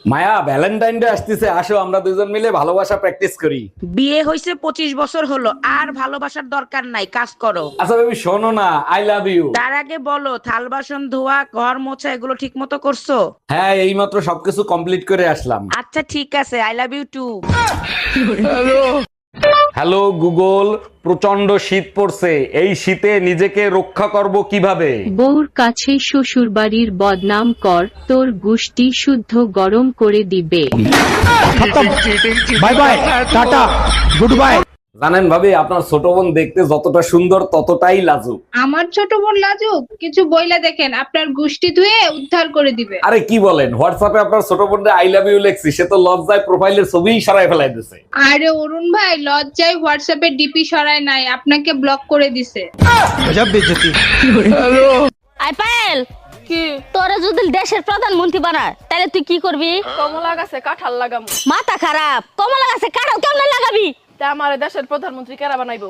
মায়া, Valentine day আসতেছে, আসো আমরা দুজন মিলে ভালোবাসা প্র্যাকটিস করি। বিয়ে হয়েছে 25 বছর হলো, আর ভালোবাসার দরকার নাই, কাজ করো। আচ্ছা বেবি, শোনো না, আই লাভ ইউ। তার আগে বলো, থাল বাসন ধোয়া, ঘর মোছা এগুলো ঠিক মতো করছো? হ্যাঁ, এইমাত্র সবকিছু কমপ্লিট করে আসলাম। আচ্ছা ঠিক আছে, I love you too. Hello Google, প্রচন্ড শীত পড়ছে, এই শীতে নিজেকে রক্ষা করব কিভাবে? বউর কাছে শ্বশুর বাড়ির বদনাম কর, তোর গুষ্টি শুদ্ধ গরম করে দিবে। Bye bye, tata, good bye. জানেন ভাবি, আপনার ছোট বোন দেখতে যতটা সুন্দর ততটাই লাজুক। আমার ছোট বোন লাজুক? কিছু বইলা দেখেন, আপনার গুষ্টি ধুয়ে উদ্ধার করে দিবে। আরে কি বলেন, হোয়াটসঅ্যাপে আপনার ছোট বোনরে আই লাভ ইউ লেখছি, সে তো লজ্জায় প্রোফাইলের ছবিই সরাই ফেলাই দিছে। আরে অরুণ ভাই, লজ্জায় হোয়াটসঅ্যাপে ডিপি সরায় নাই, আপনাকে ব্লক করে দিছে। গজব বেইজ্জতি। আই পায়েল, কি তোরা যদি দেশের প্রধানমন্ত্রী বানায় তাহলে তুই কি করবি? কমলা গাছে কাঁঠাল লাগামু। মাথা খারাপ, কমলা গাছে কাঁঠাল কেমনে লাগাবি? তা আমার দেশের প্রধানমন্ত্রী কেরা বানাইবো?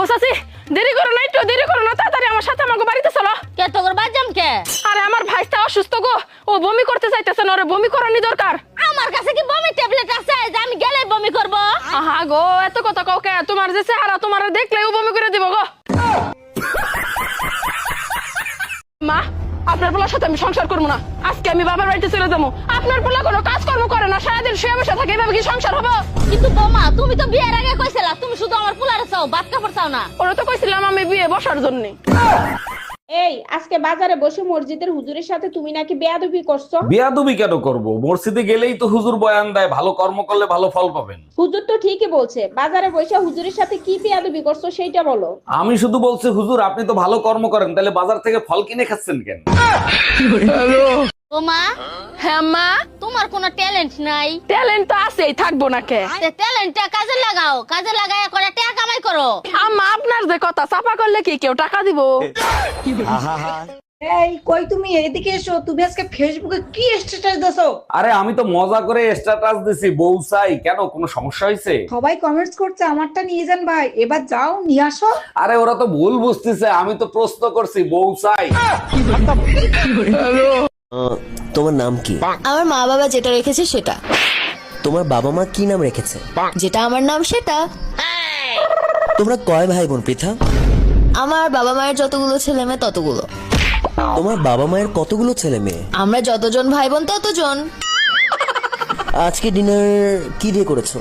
ও চাচি, দেরি করো না, একটু দেরি করো না, তাড়াতাড়ি আমার সাথে আমাকে বাড়িতে চলো। কে তোর বাজাম কে? আরে আমার ভাইটা অসুস্থ গো, ও বমি করতে চাইতেছে না, ওরে বমি করানি দরকার। আমার কাছে কি বমি ট্যাবলেট আছে যে আমি গেলে বমি করব? আহা গো, এত কথা কও কে? তোমার যে চেহারা, তোমার দেখলেও বমি করে দিব গো। মা, আপনার পোলার সাথে আমি সংসার করবো না, আজকে আমি বাবার বাড়িতে চলে যাবো। আপনার পোলা কোনো কাজকর্ম করে না, সারাদিন শুয়ে বসে থাকে, এভাবে কি সংসার হবে? কিন্তু বোমা, তুমি তো বিয়ের আগে কইছিলা তুমি শুধু আমার পোলারে চাও, ভাত কাপড় চাও না। ওরা তো কইছিলাম আমি বিয়ে বসার জন্য। এই আজকে বাজারে বসে মসজিদের হুজুরের সাথে তুমি নাকি বেয়াদবি করছো। বিয়াদবি কেন করব? মসজিদে গেলেই তো হুজুর বয়ান দেয়, ভালো কর্ম করলে ভালো ফল পাবেন। হুজুর তো ঠিকই বলছে, বাজারে বসে হুজুরের সাথে কি বেয়াদবি করছো সেইটা বলো। আমি শুধু বলছি, হুজুর আপনি তো ভালো কর্ম করেন, তাহলে বাজার থেকে ফল কিনে খাচ্ছেন কেন? বোমা, হ্যাঁ মা, তোমার কোনো ট্যালেন্ট নাই? ট্যালেন্ট তো আছেই, থাকবো না কে? ট্যালেন্টটা কাজে লাগাও, কাজে লাগায় করে টাকা কামাই করো। আম্মা, আপনার যে কথা, চাপা করলে কি কেউ টাকা দিব? এই কই তুমি এদিকে এসো। তুমি আজকে ফেসবুকে কি স্ট্যাটাস দিছো? আরে আমি তো মজা করে স্ট্যাটাস দিছি, বউ চাই। কেন, কোনো সমস্যা হয়েছে? সবাই কমেন্টস করছে আমারটা নিয়ে যান ভাই, এবার যাও নিয়ে আসো। আরে ওরা তো ভুল বুঝতেছে, আমি তো প্রশ্ন করছি বউ চাই। তোমার নাম কি? আমার মা বাবা যেটা রেখেছে সেটা। তোমার বাবা মা কি নাম রেখেছে? যেটা আমার নাম সেটা। তোমরা কয় ভাই বোন পৃথা? আমার বাবা মায়ের যতগুলো ছেলে মেয়ে ততগুলো। তোমার বাবা মায়ের কতগুলো ছেলে মেয়ে? আমরা যতজন ভাই বোন ততজন। আজকে ডিনার কি দিয়ে করেছো?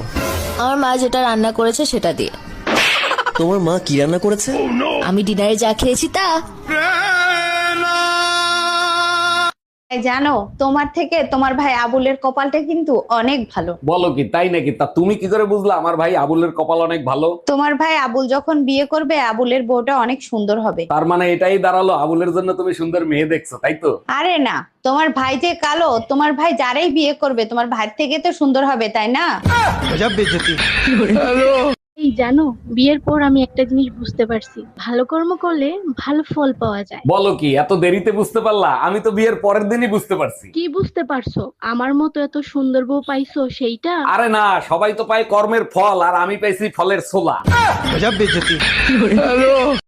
আমার মা যেটা রান্না করেছে সেটা দিয়ে। তোমার মা কি রান্না করেছে? আমি ডিনারে যা খেয়েছি তা। জানো, তোমার থেকে তোমার ভাই আবুলের কপালটা কিন্তু অনেক ভালো। বলো কি, তাই নাকি? তা তুমি কি করে বুঝলা আমার ভাই আবুলের কপাল অনেক ভালো? তোমার ভাই আবুল যখন বিয়ে করবে, আবুলের বউটা অনেক সুন্দর হবে। তার মানে এটাই দাঁড়ালো, আবুলের জন্য তুমি সুন্দর মেয়ে দেখছো, তাই তো? আরে না, তোমার ভাই যে কালো, তোমার ভাই যারাই বিয়ে করবে তোমার ভাই থেকে তো সুন্দর হবে, তাই না? গজব বেইজ্জতি। এই জানো, বিয়ের পর আমি একটা জিনিস বুঝতে পারছি, ভালো কর্ম করলে ভালো ফল পাওয়া যায়। বলো কি, এত দেরিতে বুঝতে পারলা? আমি তো বিয়ের পরের দিনই বুঝতে পারছি। কি বুঝতে পারছো? আমার মতো এত সুন্দর বউ পাইছো সেইটা? আরে না, সবাই তো পায় কর্মের ফল, আর আমি পাইছি ফলের ছোলা। গজব বেইজ্জতি।